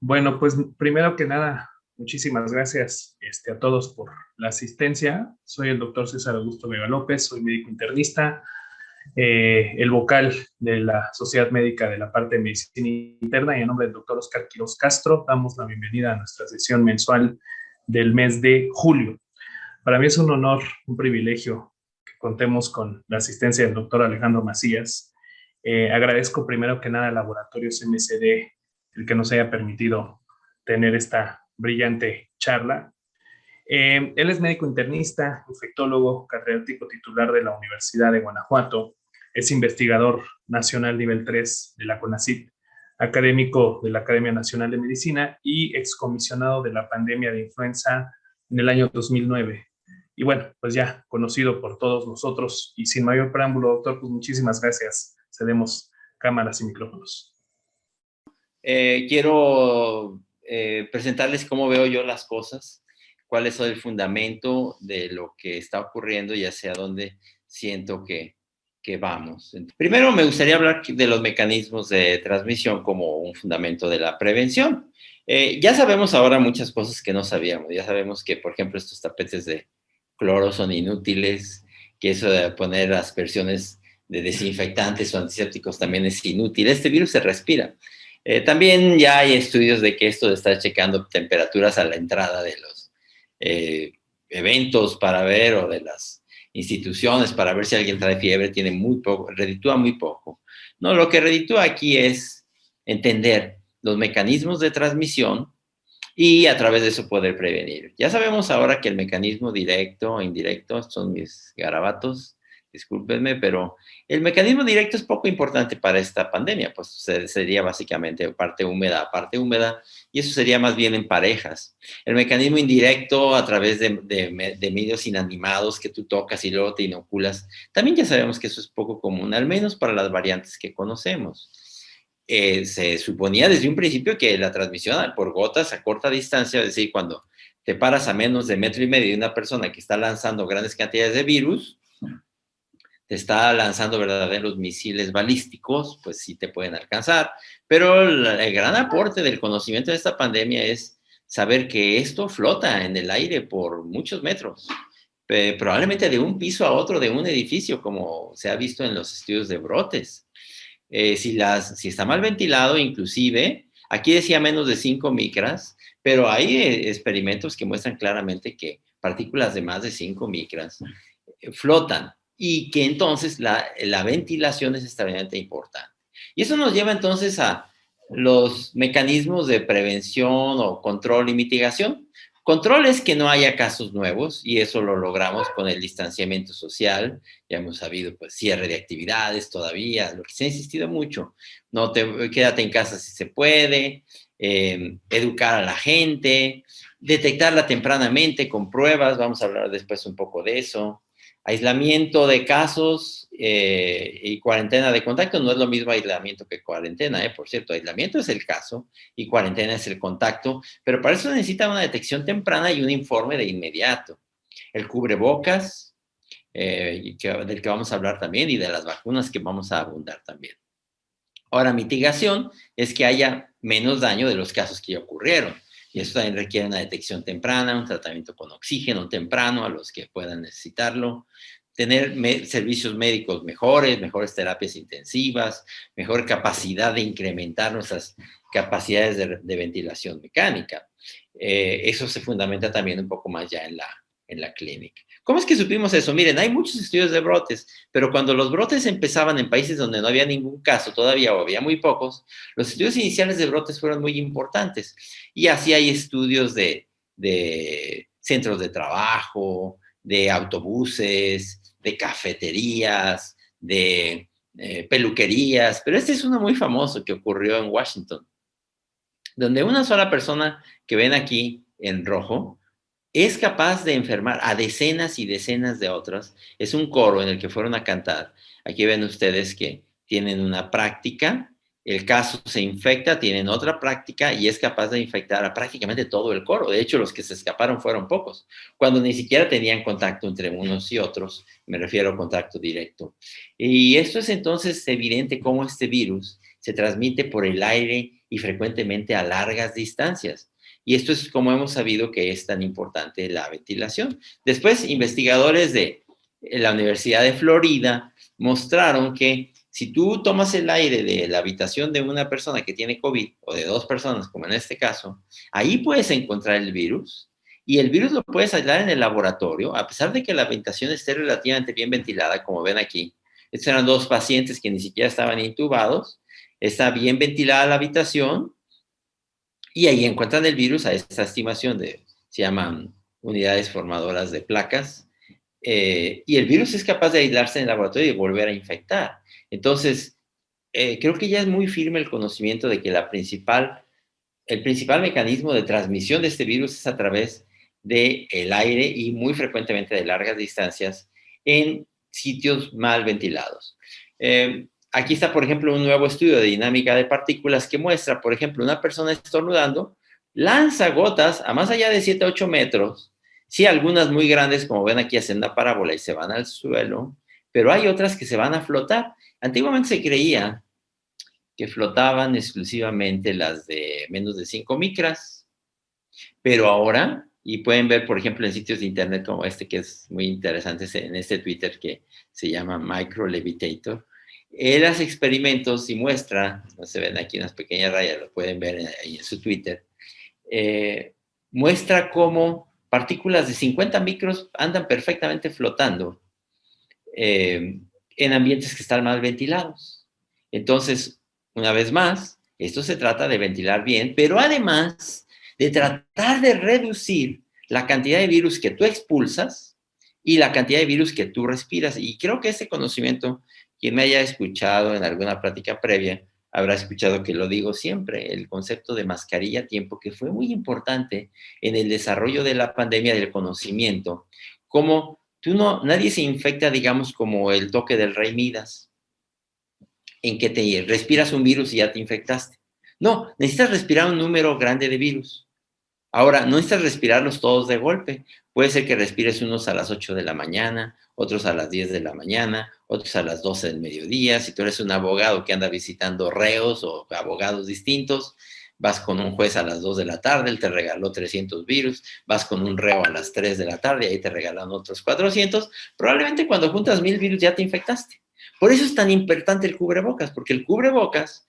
Bueno, pues primero que nada, muchísimas gracias a todos por la asistencia. Soy el doctor César Augusto Vega López, soy médico internista, el vocal de la Sociedad Médica de la parte de Medicina Interna, y en nombre del doctor Oscar Quiroz Castro damos la bienvenida a nuestra sesión mensual del mes de julio. Para mí es un honor, un privilegio que contemos con la asistencia del doctor Alejandro Macías. Agradezco primero que nada al Laboratorios MCD el que nos haya permitido tener esta brillante charla. Él es médico internista, infectólogo, catedrático titular de la Universidad de Guanajuato, es investigador nacional nivel 3 de la CONACYT, académico de la Academia Nacional de Medicina y excomisionado de la pandemia de influenza en el año 2009. Y bueno, pues ya conocido por todos nosotros, y sin mayor preámbulo, doctor, pues muchísimas gracias. Cedemos cámaras y micrófonos. Quiero presentarles cómo veo yo las cosas, cuál es el fundamento de lo que está ocurriendo y hacia dónde siento que vamos. Primero me gustaría hablar de los mecanismos de transmisión como un fundamento de la prevención. Ya sabemos ahora muchas cosas que no sabíamos. Ya sabemos que, por ejemplo, estos tapetes de cloro son inútiles, que eso de poner aspersiones de desinfectantes o antisépticos también es inútil. Este virus se respira. También ya hay estudios de que esto de estar checando temperaturas a la entrada de los eventos para ver, o de las instituciones para ver si alguien trae fiebre, tiene muy poco, reditúa muy poco. No, lo que reditúa aquí es entender los mecanismos de transmisión y a través de eso poder prevenir. Ya sabemos ahora que el mecanismo directo o indirecto, son mis garabatos, discúlpenme, pero el mecanismo directo es poco importante para esta pandemia, pues sería básicamente parte húmeda, y eso sería más bien en parejas. El mecanismo indirecto a través de medios inanimados que tú tocas y luego te inoculas, también ya sabemos que eso es poco común, al menos para las variantes que conocemos. Se suponía desde un principio que la transmisión por gotas a corta distancia, es decir, cuando te paras a menos de 1,5 metros de una persona que está lanzando grandes cantidades de virus, te está lanzando verdaderos misiles balísticos, pues sí te pueden alcanzar. Pero el gran aporte del conocimiento de esta pandemia es saber que esto flota en el aire por muchos metros, probablemente de un piso a otro de un edificio, como se ha visto en los estudios de brotes. Si está mal ventilado, inclusive, aquí decía menos de 5 micras, pero hay experimentos que muestran claramente que partículas de más de 5 micras flotan, y que entonces la ventilación es extremadamente importante. Y eso nos lleva entonces a los mecanismos de prevención o control y mitigación. Control es que no haya casos nuevos, y eso lo logramos con el distanciamiento social. Ya hemos sabido, pues, cierre de actividades todavía, lo que se ha insistido mucho. Quédate en casa si se puede, educar a la gente, detectarla tempranamente con pruebas, vamos a hablar después un poco de eso. Aislamiento de casos y cuarentena de contacto. No es lo mismo aislamiento que cuarentena, por cierto. Aislamiento es el caso y cuarentena es el contacto, pero para eso necesita una detección temprana y un informe de inmediato. El cubrebocas, del que vamos a hablar también, y de las vacunas que vamos a abundar también. Ahora, mitigación es que haya menos daño de los casos que ya ocurrieron. Y eso también requiere una detección temprana, un tratamiento con oxígeno temprano a los que puedan necesitarlo, tener servicios médicos mejores terapias intensivas, mejor capacidad de incrementar nuestras capacidades de ventilación mecánica. Eso se fundamenta también un poco más ya en la clínica. ¿Cómo es que supimos eso? Miren, hay muchos estudios de brotes, pero cuando los brotes empezaban en países donde no había ningún caso todavía, o había muy pocos, los estudios iniciales de brotes fueron muy importantes. Y así hay estudios de centros de trabajo, de autobuses, de cafeterías, de peluquerías, pero este es uno muy famoso que ocurrió en Washington, donde una sola persona que ven aquí en rojo es capaz de enfermar a decenas y decenas de otras. Es un coro en el que fueron a cantar. Aquí ven ustedes que tienen una práctica, el caso se infecta, tienen otra práctica y es capaz de infectar a prácticamente todo el coro. De hecho, los que se escaparon fueron pocos, cuando ni siquiera tenían contacto entre unos y otros, me refiero a contacto directo. Y esto es entonces evidente cómo este virus se transmite por el aire y frecuentemente a largas distancias. Y esto es como hemos sabido que es tan importante la ventilación. Después, investigadores de la Universidad de Florida mostraron que si tú tomas el aire de la habitación de una persona que tiene COVID, o de dos personas, como en este caso, ahí puedes encontrar el virus, y el virus lo puedes aislar en el laboratorio, a pesar de que la habitación esté relativamente bien ventilada, como ven aquí. Estos eran dos pacientes que ni siquiera estaban intubados, está bien ventilada la habitación, y ahí encuentran el virus a esta estimación se llaman unidades formadoras de placas, y el virus es capaz de aislarse en el laboratorio y volver a infectar. Entonces, creo que ya es muy firme el conocimiento de que el principal mecanismo de transmisión de este virus es a través del aire y muy frecuentemente de largas distancias en sitios mal ventilados. Aquí está, por ejemplo, un nuevo estudio de dinámica de partículas que muestra, por ejemplo, una persona estornudando, lanza gotas a más allá de 7 a 8 metros, sí, algunas muy grandes, como ven aquí, hacen una parábola y se van al suelo, pero hay otras que se van a flotar. Antiguamente se creía que flotaban exclusivamente las de menos de 5 micras, pero ahora, y pueden ver, por ejemplo, en sitios de internet como este, que es muy interesante, en este Twitter que se llama Micro Levitator, él hace experimentos y muestra, no se ven aquí unas pequeñas rayas, lo pueden ver ahí en su Twitter, muestra cómo partículas de 50 micros andan perfectamente flotando en ambientes que están mal ventilados. Entonces, una vez más, esto se trata de ventilar bien, pero además de tratar de reducir la cantidad de virus que tú expulsas y la cantidad de virus que tú respiras. Y creo que ese conocimiento, quien me haya escuchado en alguna plática previa, habrá escuchado que lo digo siempre, el concepto de mascarilla a tiempo, que fue muy importante en el desarrollo de la pandemia del conocimiento, como nadie se infecta, digamos, como el toque del rey Midas, en que te respiras un virus y ya te infectaste. No, necesitas respirar un número grande de virus. Ahora, no necesitas respirarlos todos de golpe. Puede ser que respires unos a las 8 de la mañana, otros a las 10 de la mañana, otros a las 12 del mediodía. Si tú eres un abogado que anda visitando reos o abogados distintos, vas con un juez a las 2 de la tarde, él te regaló 300 virus, vas con un reo a las 3 de la tarde, y ahí te regalan otros 400. Probablemente cuando juntas 1000 virus ya te infectaste. Por eso es tan importante el cubrebocas, porque el cubrebocas,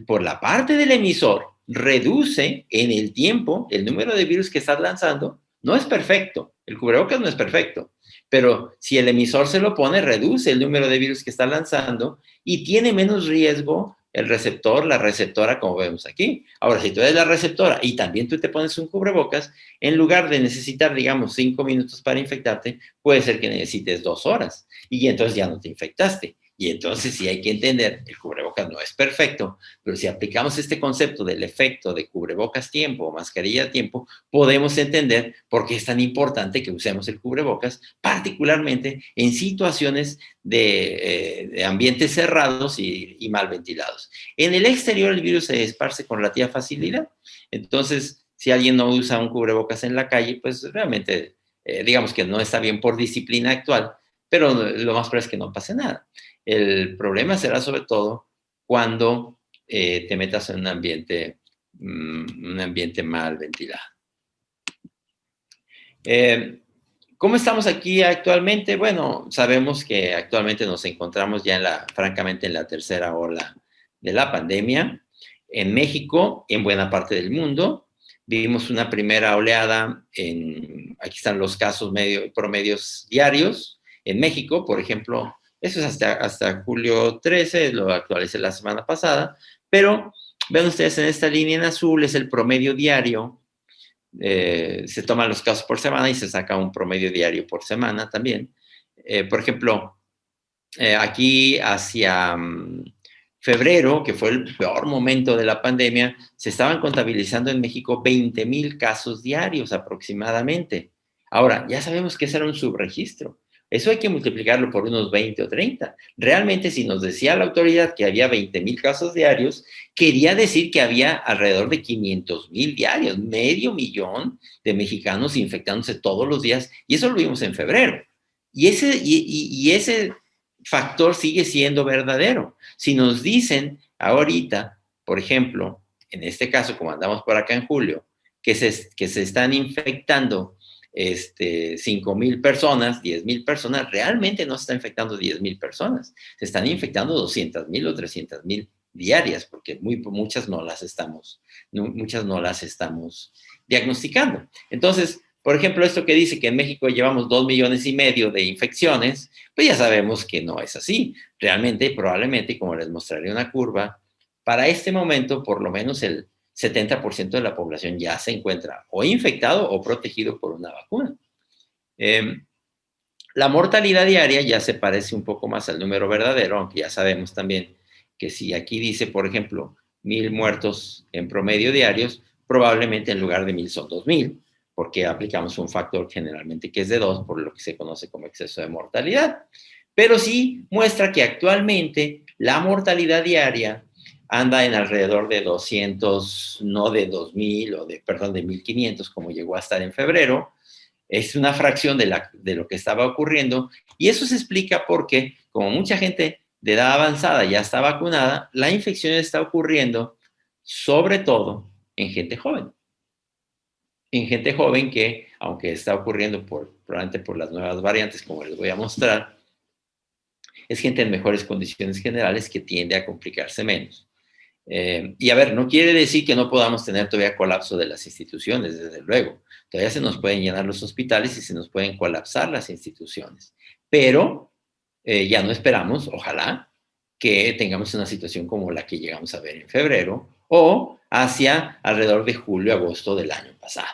por la parte del emisor, reduce en el tiempo el número de virus que estás lanzando. No es perfecto, el cubrebocas no es perfecto, pero si el emisor se lo pone, reduce el número de virus que está lanzando y tiene menos riesgo el receptor, la receptora, como vemos aquí. Ahora, si tú eres la receptora y también tú te pones un cubrebocas, en lugar de necesitar, digamos, 5 minutos para infectarte, puede ser que necesites 2 horas y entonces ya no te infectaste. Y entonces sí hay que entender, el cubrebocas no es perfecto, pero si aplicamos este concepto del efecto de cubrebocas tiempo o mascarilla tiempo, podemos entender por qué es tan importante que usemos el cubrebocas, particularmente en situaciones de ambientes cerrados y mal ventilados. En el exterior el virus se esparce con relativa facilidad, entonces si alguien no usa un cubrebocas en la calle, pues realmente digamos que no está bien por disciplina actual, pero lo más probable es que no pase nada. El problema será sobre todo cuando te metas en un ambiente mal ventilado. ¿Cómo estamos aquí actualmente? Bueno, sabemos que actualmente nos encontramos ya francamente en la tercera ola de la pandemia. En México, en buena parte del mundo, vivimos una primera oleada, aquí están los casos promedios diarios. En México, por ejemplo, eso es hasta julio 13, lo actualicé la semana pasada, pero ven ustedes en esta línea en azul es el promedio diario. Se toman los casos por semana y se saca un promedio diario por semana también. Por ejemplo, aquí hacia febrero, que fue el peor momento de la pandemia, se estaban contabilizando en México 20,000 casos diarios aproximadamente. Ahora, ya sabemos que ese era un subregistro. Eso hay que multiplicarlo por unos 20 o 30. Realmente, si nos decía la autoridad que había 20,000 casos diarios, quería decir que había alrededor de 500,000 diarios, 500,000 de mexicanos infectándose todos los días, y eso lo vimos en febrero. Y ese factor sigue siendo verdadero. Si nos dicen ahorita por ejemplo, en este caso, como andamos por acá en julio, que se están infectando 5,000 personas, 10,000 personas, realmente no se están infectando 10,000 personas, se están infectando 200,000 o 300,000 diarias, porque muchas no las estamos diagnosticando. Entonces, por ejemplo, esto que dice que en México llevamos 2,5 millones de infecciones, pues ya sabemos que no es así. Realmente, probablemente, como les mostraré una curva, para este momento, por lo menos el 70% de la población ya se encuentra o infectado o protegido por una vacuna. La mortalidad diaria ya se parece un poco más al número verdadero, aunque ya sabemos también que si aquí dice, por ejemplo, 1,000 muertos en promedio diarios, probablemente en lugar de 1,000 son 2,000, porque aplicamos un factor generalmente que es de 2, por lo que se conoce como exceso de mortalidad. Pero sí muestra que actualmente la mortalidad diaria anda en alrededor de 200, no de 2,000 o de 1,500, como llegó a estar en febrero. Es una fracción de lo que estaba ocurriendo, y eso se explica porque, como mucha gente de edad avanzada ya está vacunada, la infección está ocurriendo sobre todo en gente joven. En gente joven que, aunque está ocurriendo probablemente por las nuevas variantes, como les voy a mostrar, es gente en mejores condiciones generales que tiende a complicarse menos. Y a ver, no quiere decir que no podamos tener todavía colapso de las instituciones, desde luego. Todavía se nos pueden llenar los hospitales y se nos pueden colapsar las instituciones. Pero ya no esperamos, ojalá, que tengamos una situación como la que llegamos a ver en febrero o hacia alrededor de julio, agosto del año pasado.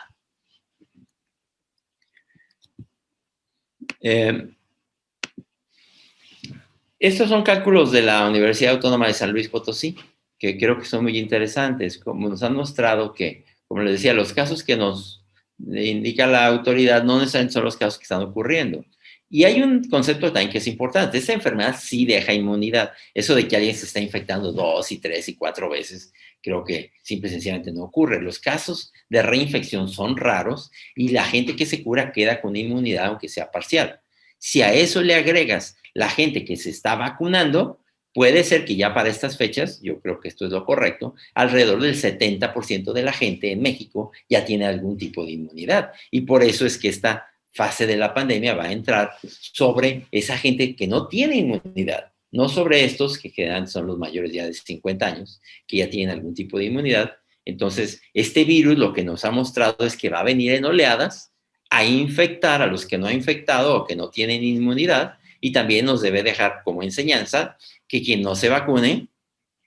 Estos son cálculos de la Universidad Autónoma de San Luis Potosí, que creo que son muy interesantes, como nos han mostrado que, como les decía, los casos que nos indica la autoridad no necesariamente son los casos que están ocurriendo. Y hay un concepto también que es importante. Esta enfermedad sí deja inmunidad. Eso de que alguien se está infectando 2 y 3 y 4 veces, creo que simple y sencillamente no ocurre. Los casos de reinfección son raros y la gente que se cura queda con inmunidad, aunque sea parcial. Si a eso le agregas la gente que se está vacunando, puede ser que ya para estas fechas, yo creo que esto es lo correcto, alrededor del 70% de la gente en México ya tiene algún tipo de inmunidad. Y por eso es que esta fase de la pandemia va a entrar sobre esa gente que no tiene inmunidad, no sobre estos que son los mayores ya de 50 años, que ya tienen algún tipo de inmunidad. Entonces, este virus lo que nos ha mostrado es que va a venir en oleadas a infectar a los que no ha infectado o que no tienen inmunidad, y también nos debe dejar como enseñanza que quien no se vacune,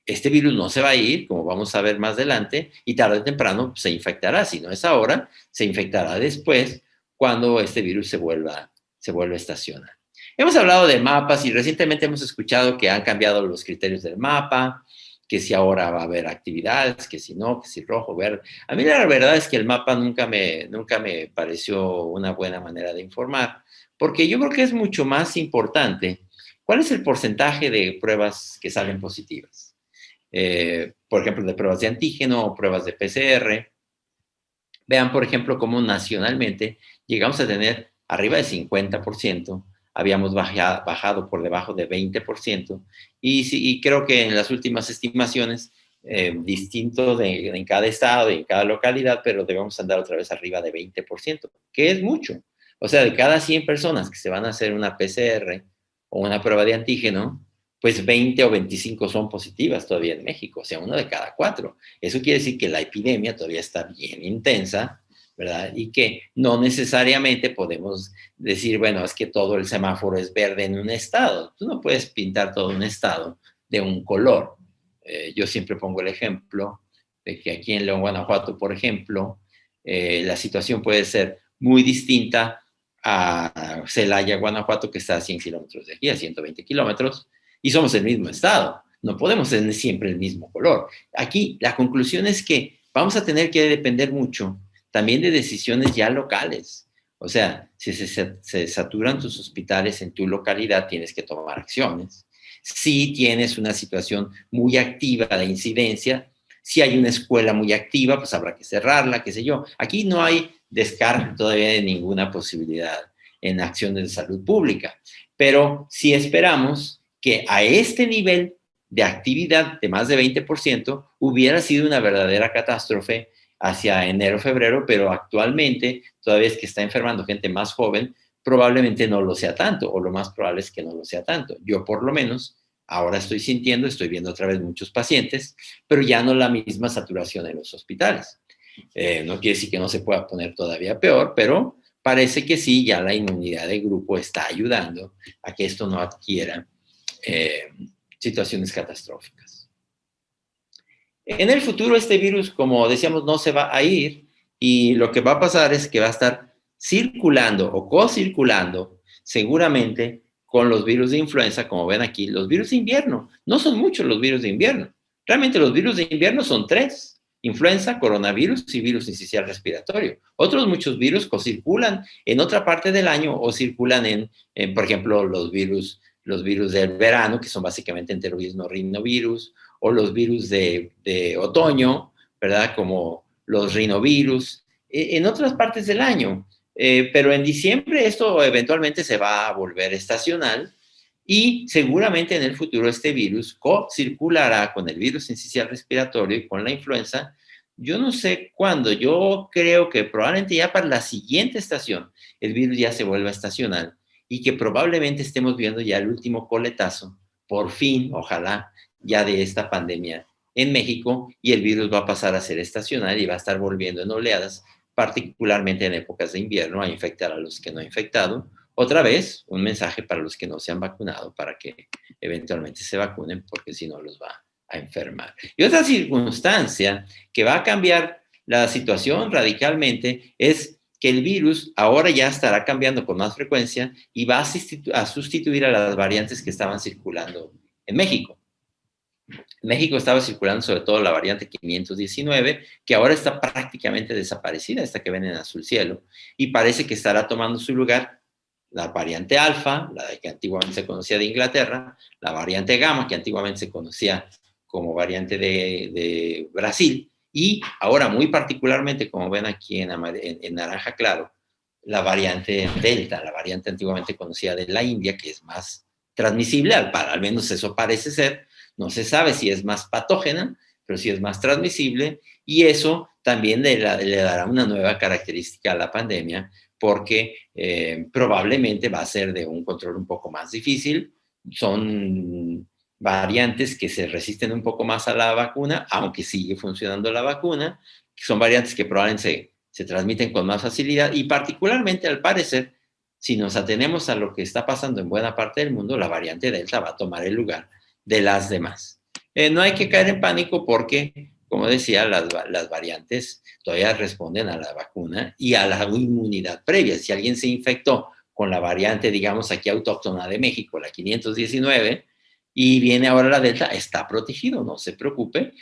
este virus no se va a ir, como vamos a ver más adelante, y tarde o temprano se infectará. Si no es ahora, se infectará después, cuando este virus se vuelva a estacionar. Hemos hablado de mapas y recientemente hemos escuchado que han cambiado los criterios del mapa, que si ahora va a haber actividades, que si no, que si rojo, verde. A mí la verdad es que el mapa nunca me pareció una buena manera de informar, porque yo creo que es mucho más importante cuál es el porcentaje de pruebas que salen positivas. Por ejemplo, de pruebas de antígeno o pruebas de PCR. Vean, por ejemplo, cómo nacionalmente llegamos a tener arriba de 50%, habíamos bajado por debajo de 20%, y creo que en las últimas estimaciones, distinto en cada estado y en cada localidad, pero debemos andar otra vez arriba de 20%, que es mucho. O sea, de cada 100 personas que se van a hacer una PCR o una prueba de antígeno, pues 20 o 25 son positivas todavía en México, o sea, 1 de cada 4. Eso quiere decir que la epidemia todavía está bien intensa, ¿verdad? Y que no necesariamente podemos decir, bueno, es que todo el semáforo es verde en un estado. Tú no puedes pintar todo un estado de un color. Yo siempre pongo el ejemplo de que aquí en León, Guanajuato, por ejemplo, la situación puede ser muy distinta a Celaya, Guanajuato, que está a 100 kilómetros de aquí, a 120 kilómetros, y somos el mismo estado. No podemos tener siempre el mismo color. Aquí la conclusión es que vamos a tener que depender mucho también de decisiones ya locales. O sea, si se saturan tus hospitales en tu localidad, tienes que tomar acciones. Si tienes una situación muy activa de incidencia, si hay una escuela muy activa, pues habrá que cerrarla, qué sé yo. Aquí no hay descarte todavía de ninguna posibilidad en acciones de salud pública, pero sí esperamos que a este nivel de actividad de más de 20%, hubiera sido una verdadera catástrofe hacia enero, febrero, pero actualmente, todavía es que está enfermando gente más joven, probablemente no lo sea tanto, o lo más probable es que no lo sea tanto. Yo por lo menos ahora estoy viendo otra vez muchos pacientes, pero ya no la misma saturación en los hospitales. No quiere decir que no se pueda poner todavía peor, pero parece que sí, ya la inmunidad de grupo está ayudando a que esto no adquiera situaciones catastróficas. En el futuro este virus, como decíamos, no se va a ir y lo que va a pasar es que va a estar circulando o co-circulando seguramente con los virus de influenza, como ven aquí, los virus de invierno. No son muchos los virus de invierno. Realmente los virus de invierno son 3. Influenza, coronavirus y virus incisional respiratorio. Otros muchos virus co-circulan en otra parte del año o circulan por ejemplo, los virus del verano, que son básicamente enterovirus, rinovirus, o los virus de otoño, ¿verdad? Como los rinovirus, en otras partes del año. Pero en diciembre esto eventualmente se va a volver estacional y seguramente en el futuro este virus co-circulará con el virus incisional respiratorio y con la influenza. Yo no sé cuándo, yo creo que probablemente ya para la siguiente estación el virus ya se vuelva estacional y que probablemente estemos viendo ya el último coletazo, por fin, ojalá, ya de esta pandemia en México y el virus va a pasar a ser estacional y va a estar volviendo en oleadas, particularmente en épocas de invierno, a infectar a los que no han infectado. Otra vez, un mensaje para los que no se han vacunado, para que eventualmente se vacunen, porque si no los va a enfermar. Y otra circunstancia que va a cambiar la situación radicalmente es que el virus ahora ya estará cambiando con más frecuencia y va a sustituir a las variantes que estaban circulando en México. En México estaba circulando sobre todo la variante 519, que ahora está prácticamente desaparecida, esta que ven en azul cielo, y parece que estará tomando su lugar la variante alfa, la que antiguamente se conocía de Inglaterra, la variante gamma, que antiguamente se conocía como variante de Brasil, y ahora muy particularmente, como ven aquí en naranja claro, la variante delta, la variante antiguamente conocida de la India, que es más transmisible, al menos eso parece ser. No se sabe si es más patógena, pero sí es más transmisible, y eso también le dará una nueva característica a la pandemia, porque probablemente va a ser de un control un poco más difícil. Son variantes que se resisten un poco más a la vacuna, aunque sigue funcionando la vacuna. Son variantes que probablemente se transmiten con más facilidad y particularmente, al parecer, si nos atenemos a lo que está pasando en buena parte del mundo, la variante Delta va a tomar el lugar de las demás. No hay que caer en pánico porque, como decía, las variantes todavía responden a la vacuna y a la inmunidad previa. Si alguien se infectó con la variante, digamos, aquí autóctona de México, la 519, y viene ahora la Delta, está protegido, no se preocupe.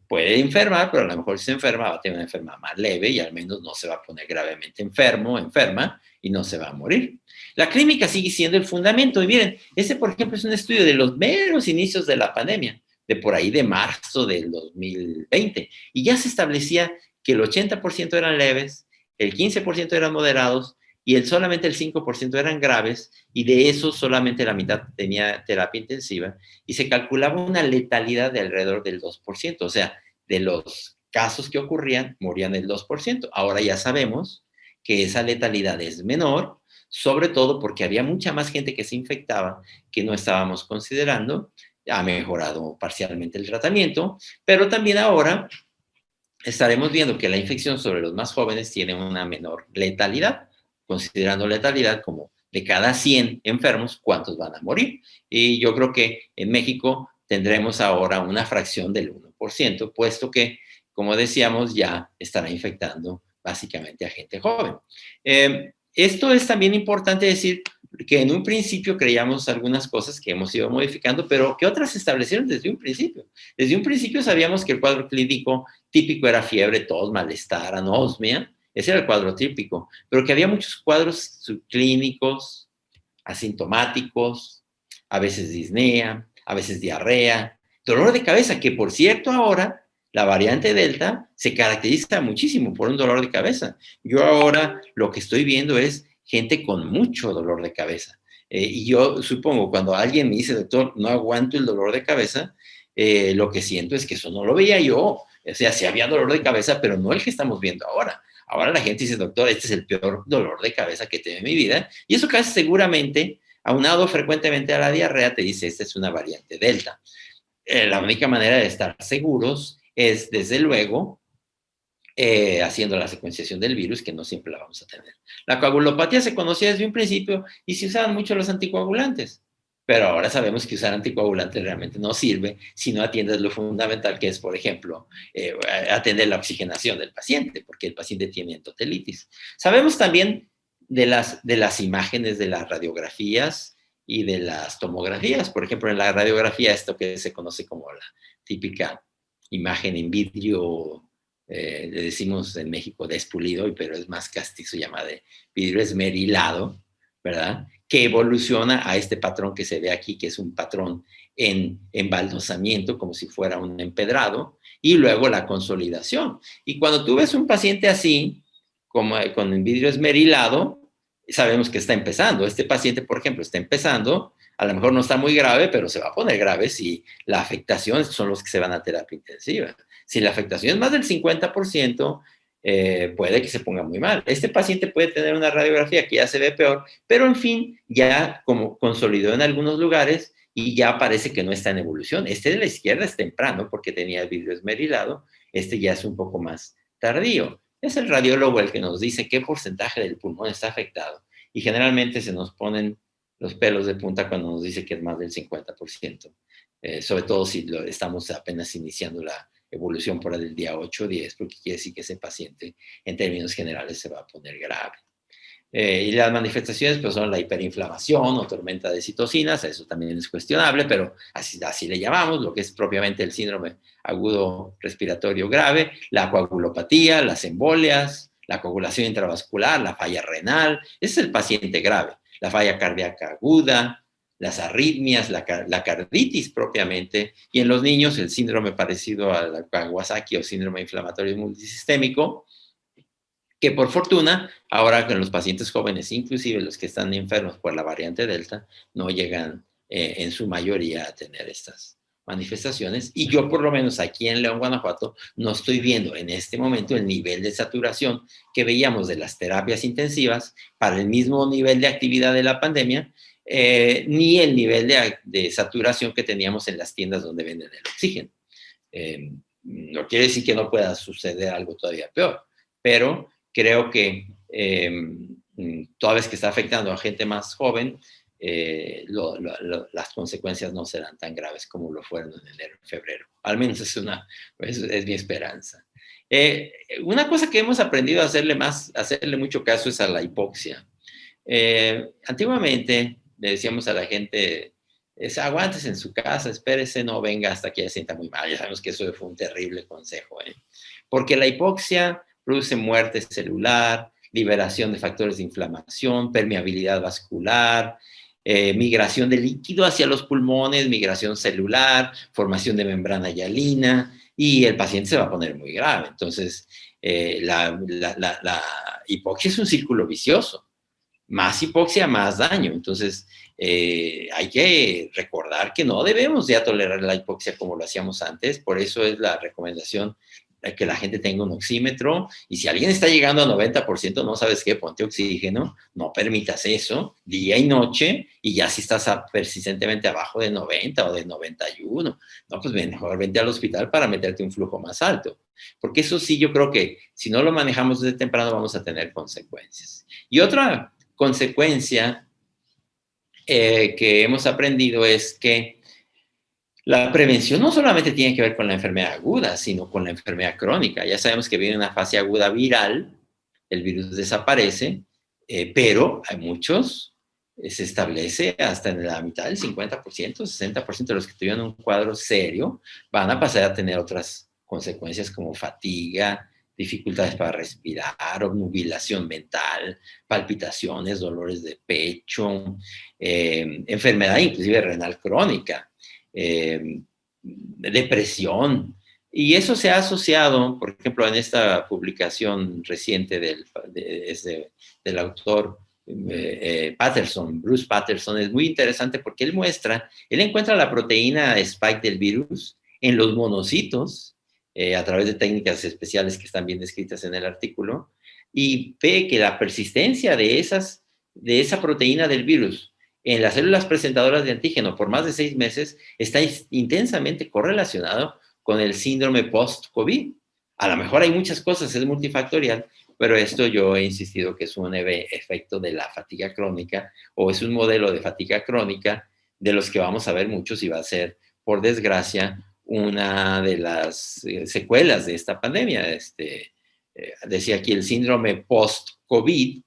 Puede enfermar, pero a lo mejor si se enferma va a tener una enfermedad más leve y al menos no se va a poner gravemente enferma y no se va a morir. La clínica sigue siendo el fundamento. Y miren, por ejemplo, es un estudio de los meros inicios de la pandemia, de por ahí de marzo del 2020. Y ya se establecía que el 80% eran leves, el 15% eran moderados y solamente el 5% eran graves, y de eso solamente la mitad tenía terapia intensiva, y se calculaba una letalidad de alrededor del 2%, o sea, de los casos que ocurrían, morían el 2%. Ahora ya sabemos que esa letalidad es menor, sobre todo porque había mucha más gente que se infectaba que no estábamos considerando. Ha mejorado parcialmente el tratamiento, pero también ahora estaremos viendo que la infección sobre los más jóvenes tiene una menor letalidad, considerando letalidad como de cada 100 enfermos, ¿cuántos van a morir? Y yo creo que en México tendremos ahora una fracción del 1%, puesto que, como decíamos, ya estará infectando básicamente a gente joven. Esto es también importante decir que en un principio creíamos algunas cosas que hemos ido modificando, pero que otras se establecieron desde un principio. Desde un principio sabíamos que el cuadro clínico típico era fiebre, tos, malestar, anosmia. Ese era el cuadro típico, pero que había muchos cuadros subclínicos, asintomáticos, a veces disnea, a veces diarrea, dolor de cabeza, que por cierto ahora la variante Delta se caracteriza muchísimo por un dolor de cabeza. Yo ahora lo que estoy viendo es gente con mucho dolor de cabeza. Y yo supongo, cuando alguien me dice, doctor, no aguanto el dolor de cabeza, lo que siento es que eso no lo veía yo. O sea, sí había dolor de cabeza, pero no el que estamos viendo ahora. Ahora la gente dice, doctor, este es el peor dolor de cabeza que he tenido en mi vida. Y eso casi seguramente, aunado frecuentemente a la diarrea, te dice, esta es una variante Delta. La única manera de estar seguros es, desde luego, haciendo la secuenciación del virus, que no siempre la vamos a tener. La coagulopatía se conocía desde un principio y se usaban mucho los anticoagulantes, pero ahora sabemos que usar anticoagulantes realmente no sirve si no atiendes lo fundamental, que es, por ejemplo, atender la oxigenación del paciente, porque el paciente tiene endotelitis. Sabemos también de las imágenes de las radiografías y de las tomografías. Por ejemplo, en la radiografía, esto que se conoce como la típica imagen en vidrio, le decimos en México despulido, pero es más castizo, llamada de vidrio esmerilado, ¿verdad? Que evoluciona a este patrón que se ve aquí, que es un patrón en embaldosamiento, como si fuera un empedrado, y luego la consolidación. Y cuando tú ves un paciente así, como con el vidrio esmerilado, sabemos que está empezando. Este paciente, por ejemplo, está empezando, a lo mejor no está muy grave, pero se va a poner grave si la afectación son los que se van a terapia intensiva. Si la afectación es más del 50%, puede que se ponga muy mal. Este paciente puede tener una radiografía que ya se ve peor, pero en fin, ya como consolidó en algunos lugares y ya parece que no está en evolución. Este de la izquierda es temprano porque tenía el vidrio esmerilado, este ya es un poco más tardío. Es el radiólogo el que nos dice qué porcentaje del pulmón está afectado y generalmente se nos ponen los pelos de punta cuando nos dice que es más del 50%, sobre todo si estamos apenas iniciando la evolución por el día 8 o 10, porque quiere decir que ese paciente en términos generales se va a poner grave. Y las manifestaciones pues, son la hiperinflamación o tormenta de citocinas, eso también es cuestionable, pero así le llamamos, lo que es propiamente el síndrome agudo respiratorio grave, la coagulopatía, las embolias, la coagulación intravascular, la falla renal, ese es el paciente grave, la falla cardíaca aguda, las arritmias, la carditis propiamente, y en los niños el síndrome parecido a la Kawasaki o síndrome inflamatorio multisistémico, que por fortuna, ahora con los pacientes jóvenes, inclusive los que están enfermos por la variante Delta, no llegan en su mayoría a tener estas manifestaciones. Y yo, por lo menos aquí en León, Guanajuato, no estoy viendo en este momento el nivel de saturación que veíamos de las terapias intensivas para el mismo nivel de actividad de la pandemia, ni el nivel de saturación que teníamos en las tiendas donde venden el oxígeno. No quiere decir que no pueda suceder algo todavía peor, pero creo que toda vez que está afectando a gente más joven, las consecuencias no serán tan graves como lo fueron en enero y febrero. Al menos es mi esperanza. Una cosa que hemos aprendido a hacerle mucho caso es a la hipoxia. Antiguamente le decíamos a la gente, aguántese en su casa, espérese, no venga hasta que ya se sienta muy mal. Ya sabemos que eso fue un terrible consejo, porque la hipoxia produce muerte celular, liberación de factores de inflamación, permeabilidad vascular, migración de líquido hacia los pulmones, migración celular, formación de membrana hialina, y el paciente se va a poner muy grave. Entonces, la hipoxia es un círculo vicioso. Más hipoxia, más daño. Entonces, hay que recordar que no debemos ya tolerar la hipoxia como lo hacíamos antes. Por eso es la recomendación que la gente tenga un oxímetro. Y si alguien está llegando a 90%, no sabes qué, ponte oxígeno, no permitas eso, día y noche, y ya si estás persistentemente abajo de 90 o de 91, no, pues mejor vente al hospital para meterte un flujo más alto. Porque eso sí, yo creo que si no lo manejamos desde temprano vamos a tener consecuencias. Y otra consecuencia que hemos aprendido es que la prevención no solamente tiene que ver con la enfermedad aguda, sino con la enfermedad crónica. Ya sabemos que viene una fase aguda viral, el virus desaparece, pero hay muchos, se establece hasta en la mitad del 50%, 60% de los que tuvieron un cuadro serio van a pasar a tener otras consecuencias como fatiga, dificultades para respirar, obnubilación mental, palpitaciones, dolores de pecho, enfermedad inclusive renal crónica, depresión. Y eso se ha asociado, por ejemplo, en esta publicación reciente del autor Patterson, Bruce Patterson, es muy interesante porque él encuentra la proteína spike del virus en los monocitos, a través de técnicas especiales que están bien descritas en el artículo, y ve que la persistencia de esa proteína del virus en las células presentadoras de antígeno por más de 6 meses está intensamente correlacionado con el síndrome post-COVID. A lo mejor hay muchas cosas, es multifactorial, pero esto yo he insistido que es un efecto de la fatiga crónica, o es un modelo de fatiga crónica de los que vamos a ver muchos, y va a ser, por desgracia, una de las secuelas de esta pandemia. Decía aquí el síndrome post-COVID,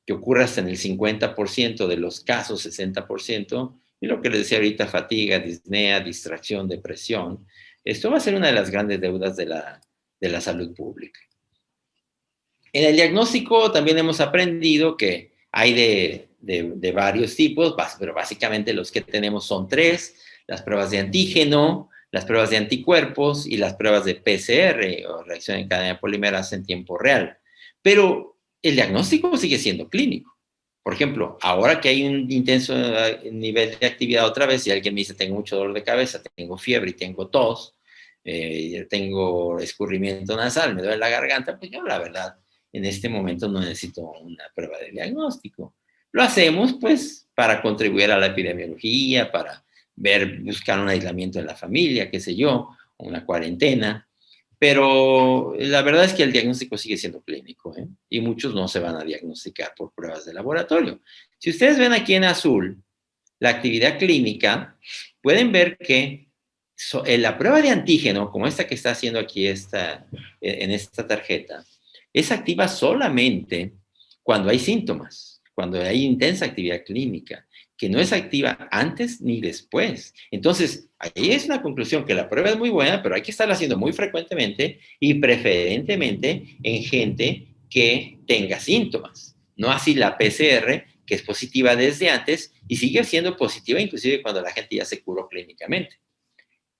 que ocurre hasta en el 50% de los casos, 60%, y lo que les decía ahorita, fatiga, disnea, distracción, depresión. Esto va a ser una de las grandes deudas de la salud pública. En el diagnóstico también hemos aprendido que hay de varios tipos, pero básicamente los que tenemos son 3: las pruebas de antígeno, las pruebas de anticuerpos y las pruebas de PCR, o reacción en cadena polimerasa en tiempo real. Pero el diagnóstico sigue siendo clínico. Por ejemplo, ahora que hay un intenso nivel de actividad otra vez, y alguien me dice, tengo mucho dolor de cabeza, tengo fiebre y tengo tos, tengo escurrimiento nasal, me duele la garganta, pues yo la verdad, en este momento no necesito una prueba de diagnóstico. Lo hacemos pues para contribuir a la epidemiología, para buscar un aislamiento en la familia, qué sé yo, una cuarentena. Pero la verdad es que el diagnóstico sigue siendo clínico, ¿eh? Y muchos no se van a diagnosticar por pruebas de laboratorio. Si ustedes ven aquí en azul la actividad clínica, pueden ver que la prueba de antígeno, como esta que está haciendo aquí en esta tarjeta, es activa solamente cuando hay síntomas, cuando hay intensa actividad clínica, que no es activa antes ni después. Entonces, ahí es una conclusión que la prueba es muy buena, pero hay que estarla haciendo muy frecuentemente y preferentemente en gente que tenga síntomas. No así la PCR, que es positiva desde antes y sigue siendo positiva inclusive cuando la gente ya se curó clínicamente.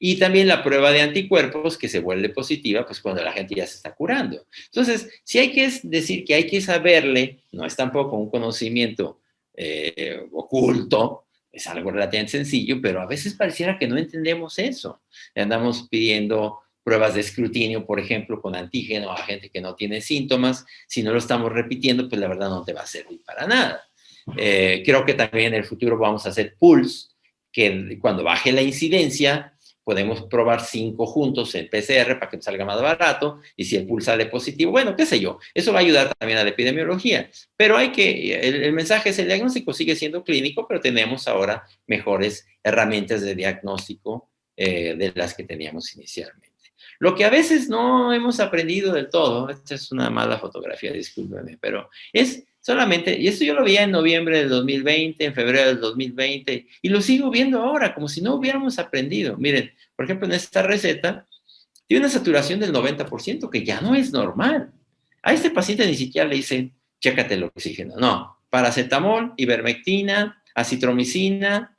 Y también la prueba de anticuerpos, que se vuelve positiva pues cuando la gente ya se está curando. Entonces, sí hay que decir que hay que saberle, no es tampoco un conocimiento oculto, es algo relativamente sencillo, pero a veces pareciera que no entendemos eso. Andamos pidiendo pruebas de escrutinio, por ejemplo, con antígeno a gente que no tiene síntomas. Si no lo estamos repitiendo, pues la verdad no te va a servir para nada. Creo que también en el futuro vamos a hacer pools, que cuando baje la incidencia, podemos probar 5 juntos en PCR para que nos salga más barato, y si el pool sale positivo, bueno, qué sé yo, eso va a ayudar también a la epidemiología. Pero el mensaje es, el diagnóstico sigue siendo clínico, pero tenemos ahora mejores herramientas de diagnóstico de las que teníamos inicialmente. Lo que a veces no hemos aprendido del todo, esta es una mala fotografía, discúlpenme, pero es solamente, y esto yo lo veía en noviembre del 2020, en febrero del 2020, y lo sigo viendo ahora, como si no hubiéramos aprendido. Miren, por ejemplo, en esta receta, tiene una saturación del 90%, que ya no es normal. A este paciente ni siquiera le dicen, chécate el oxígeno. No, paracetamol, ivermectina, acitromicina,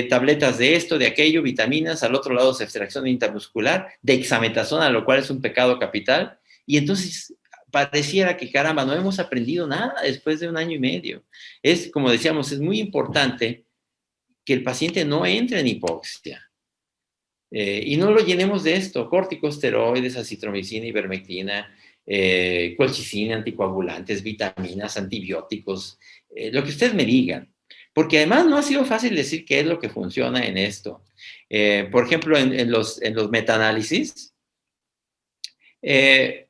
tabletas de esto, de aquello, vitaminas, al otro lado extracción intramuscular, dexametasona, lo cual es un pecado capital. Y entonces pareciera que, caramba, no hemos aprendido nada después de 1 año y medio. Es, como decíamos, es muy importante que el paciente no entre en hipoxia. Y no lo llenemos de esto: corticosteroides, acitromicina, ivermectina, colchicina, anticoagulantes, vitaminas, antibióticos, lo que ustedes me digan. Porque además no ha sido fácil decir qué es lo que funciona en esto. Por ejemplo, en los metaanálisis, este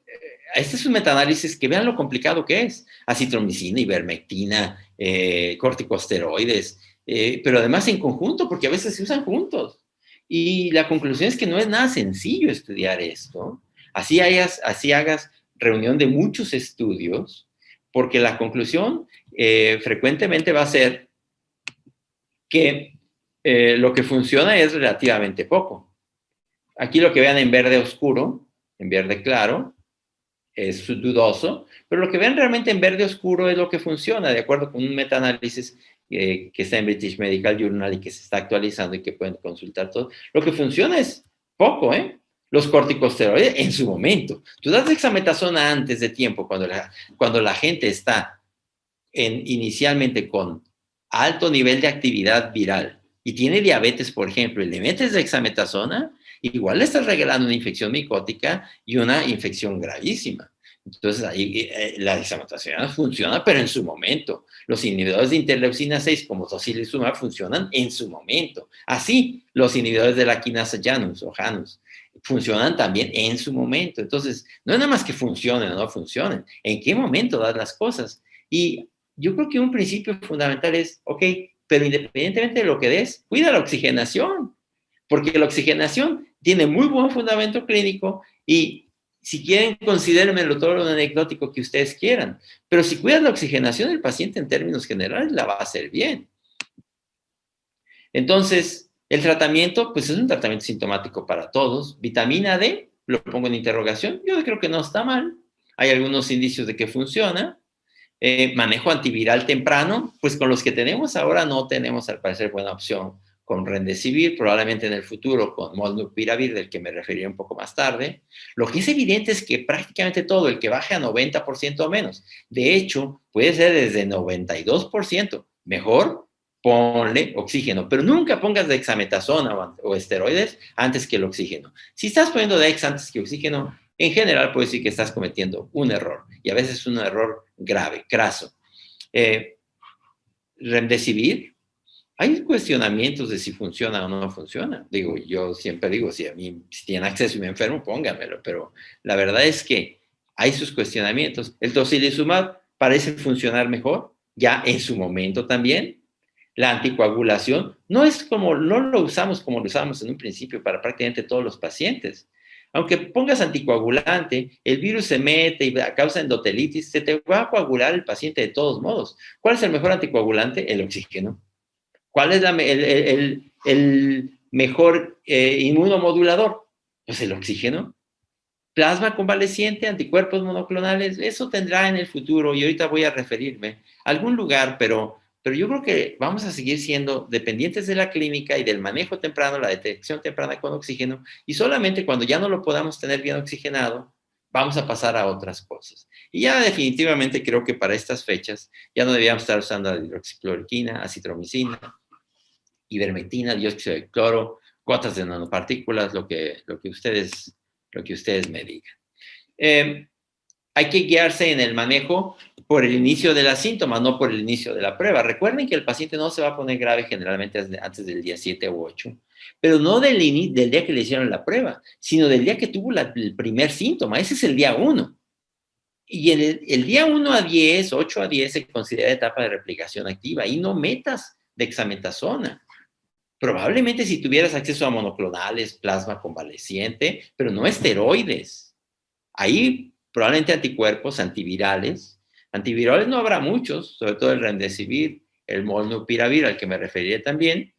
es un metaanálisis que vean lo complicado que es. Acitromicina, ivermectina, corticosteroides, pero además en conjunto, porque a veces se usan juntos. Y la conclusión es que no es nada sencillo estudiar esto. Así hagas reunión de muchos estudios, porque la conclusión frecuentemente va a ser que lo que funciona es relativamente poco. Aquí lo que vean en verde oscuro, en verde claro, es dudoso, pero lo que ven realmente en verde oscuro es lo que funciona, de acuerdo con un metaanálisis que está en British Medical Journal y que se está actualizando y que pueden consultar todo. Lo que funciona es poco, ¿eh? Los corticosteroides en su momento. Tú das dexametasona antes de tiempo, cuando la gente está inicialmente con alto nivel de actividad viral y tiene diabetes, por ejemplo, y le metes dexametasona, igual le estás regalando una infección micótica y una infección gravísima. Entonces, ahí la dexametasona funciona, pero en su momento. Los inhibidores de interleucina 6, como tocilizumab, funcionan en su momento. Así, los inhibidores de la quinasa Janus o Janus funcionan también en su momento. Entonces, no es nada más que funcionen o no funcionen. ¿En qué momento das las cosas? Y yo creo que un principio fundamental es, ok, pero independientemente de lo que des, cuida la oxigenación, porque la oxigenación tiene muy buen fundamento clínico y si quieren, considérenmelo todo lo anecdótico que ustedes quieran, pero si cuidas la oxigenación del paciente en términos generales, la va a hacer bien. Entonces, el tratamiento, pues es un tratamiento sintomático para todos. Vitamina D, lo pongo en interrogación, yo creo que no está mal. Hay algunos indicios de que funciona. Manejo antiviral temprano, pues con los que tenemos ahora no tenemos al parecer buena opción con Remdesivir, probablemente en el futuro con Molnupiravir, del que me referiré un poco más tarde. Lo que es evidente es que prácticamente todo, el que baje a 90% o menos, de hecho, puede ser desde 92%, mejor ponle oxígeno, pero nunca pongas dexametasona o esteroides antes que el oxígeno. Si estás poniendo dex antes que oxígeno, en general puedes decir que estás cometiendo un error, y a veces un error grave, craso. Remdesivir, hay cuestionamientos de si funciona o no funciona. Digo, yo siempre digo, si tienen acceso y me enfermo, póngamelo, pero la verdad es que hay sus cuestionamientos. El tocilizumab parece funcionar mejor, ya en su momento también. La anticoagulación no lo usamos como lo usábamos en un principio para prácticamente todos los pacientes. Aunque pongas anticoagulante, el virus se mete y causa endotelitis, se te va a coagular el paciente de todos modos. ¿Cuál es el mejor anticoagulante? El oxígeno. ¿Cuál es el mejor inmunomodulador? Pues el oxígeno. Plasma convaleciente, anticuerpos monoclonales, eso tendrá en el futuro, y ahorita voy a referirme a algún lugar, pero yo creo que vamos a seguir siendo dependientes de la clínica y del manejo temprano, la detección temprana con oxígeno, y solamente cuando ya no lo podamos tener bien oxigenado, vamos a pasar a otras cosas. Y ya definitivamente creo que para estas fechas ya no debíamos estar usando hidroxicloroquina, acitromicina, ivermectina, dióxido de cloro, gotas de nanopartículas, lo que ustedes me digan. Hay que guiarse en el manejo por el inicio de las síntomas, no por el inicio de la prueba. Recuerden que el paciente no se va a poner grave generalmente antes del día 7 u 8, pero no del día que le hicieron la prueba, sino del día que tuvo el primer síntoma. Ese es el día 1. Y el día 1 a 10, 8 a 10 se considera etapa de replicación activa y no metas dexametasona. Probablemente si tuvieras acceso a monoclonales, plasma convaleciente, pero no esteroides. Ahí probablemente anticuerpos, antivirales. Antivirales no habrá muchos, sobre todo el Remdesivir, el Molnupiravir, al que me referiré también.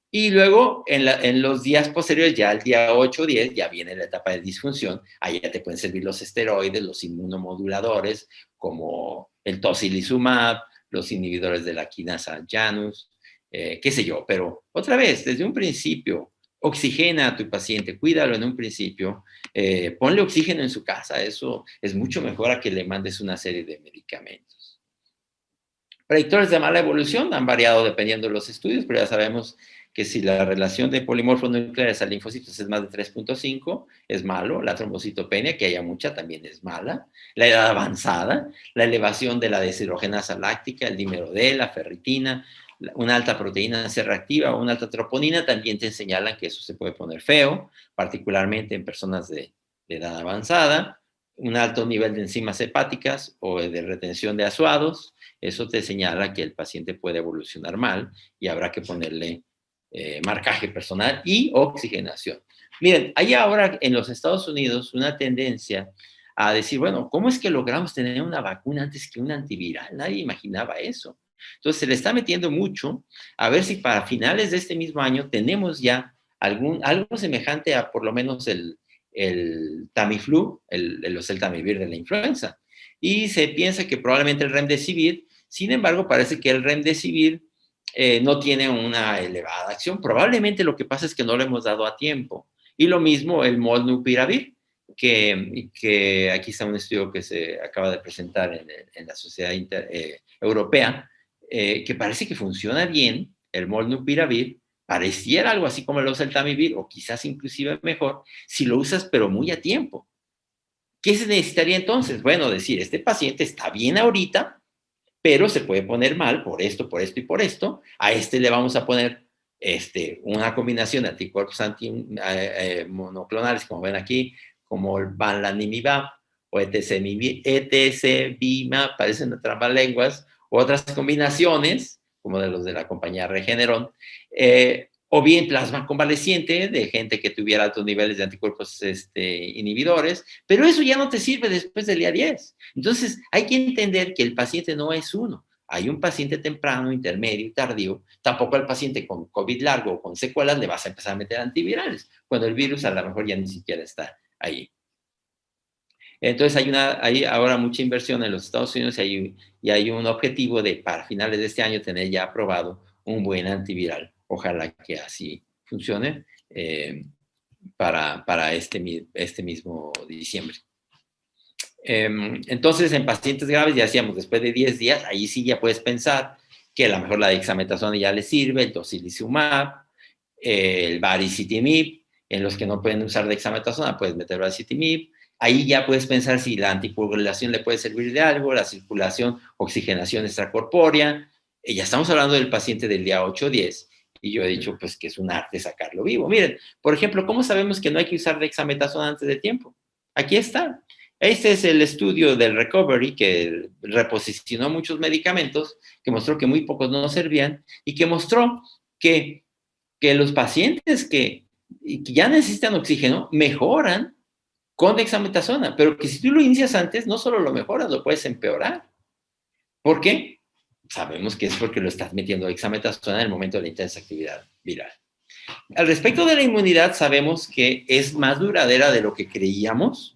Y luego, en los días posteriores, ya el día 8 o 10, ya viene la etapa de disfunción. Ahí ya te pueden servir los esteroides, los inmunomoduladores, como el tocilizumab, los inhibidores de la quinasa Janus, qué sé yo. Pero otra vez, desde un principio, oxigena a tu paciente, cuídalo en un principio, ponle oxígeno en su casa, eso es mucho mejor a que le mandes una serie de medicamentos. Predictores de mala evolución han variado dependiendo de los estudios, pero ya sabemos que si la relación de polimorfos nucleares a linfocitos es más de 3.5, es malo. La trombocitopenia, que haya mucha, también es mala. La edad avanzada, la elevación de la deshidrogenasa láctica, el dímero D, la ferritina, una alta proteína C reactiva o una alta troponina también te señalan que eso se puede poner feo, particularmente en personas de edad avanzada. Un alto nivel de enzimas hepáticas o de retención de ácidos, eso te señala que el paciente puede evolucionar mal y habrá que ponerle marcaje personal y oxigenación. Miren, hay ahora en los Estados Unidos una tendencia a decir, bueno, ¿cómo es que logramos tener una vacuna antes que un antiviral? Nadie imaginaba eso. Entonces se le está metiendo mucho a ver si para finales de este mismo año tenemos ya algo semejante a por lo menos el Tamiflu, el oseltamivir de la influenza. Y se piensa que probablemente el Remdesivir, sin embargo, parece que el Remdesivir no tiene una elevada acción. Probablemente lo que pasa es que no lo hemos dado a tiempo. Y lo mismo el Molnupiravir. que aquí está un estudio que se acaba de presentar en la Sociedad Europea, que parece que funciona bien el molnupiravir, pareciera algo así como el oseltamivir, o quizás inclusive mejor, si lo usas pero muy a tiempo. ¿Qué se necesitaría entonces? Bueno, decir, este paciente está bien ahorita, pero se puede poner mal por esto y por esto. A este le vamos a poner una combinación de anticuerpos monoclonales, como ven aquí, como el bamlanivimab o etesevimab, parecen trabalenguas, u otras combinaciones, como de los de la compañía Regeneron, o bien plasma convaleciente de gente que tuviera altos niveles de anticuerpos inhibidores, pero eso ya no te sirve después del día 10. Entonces, hay que entender que el paciente no es uno. Hay un paciente temprano, intermedio y tardío. Tampoco al paciente con COVID largo o con secuelas le vas a empezar a meter antivirales, cuando el virus a lo mejor ya ni siquiera está ahí. Entonces hay ahora mucha inversión en los Estados Unidos y hay un objetivo de para finales de este año tener ya aprobado un buen antiviral. Ojalá que así funcione para este mismo diciembre. Entonces, en pacientes graves, ya decíamos, después de 10 días, ahí sí ya puedes pensar que a lo mejor la dexametasona ya le sirve, el tocilizumab, el baricitinib. En los que no pueden usar dexametasona, puedes meter baricitinib. Ahí ya puedes pensar si la anticoagulación le puede servir de algo, la circulación, oxigenación extracorpórea. Ya estamos hablando del paciente del día 8 o 10, y yo he dicho pues que es un arte sacarlo vivo. Miren, por ejemplo, ¿cómo sabemos que no hay que usar dexametasona antes de tiempo? Aquí está. Este es el estudio del Recovery, que reposicionó muchos medicamentos, que mostró que muy pocos no servían, y que mostró que los pacientes que ya necesitan oxígeno mejoran con dexametasona, pero que si tú lo inicias antes, no solo lo mejoras, lo puedes empeorar. ¿Por qué? Sabemos que es porque lo estás metiendo dexametasona en el momento de la intensa actividad viral. Al respecto de la inmunidad, sabemos que es más duradera de lo que creíamos.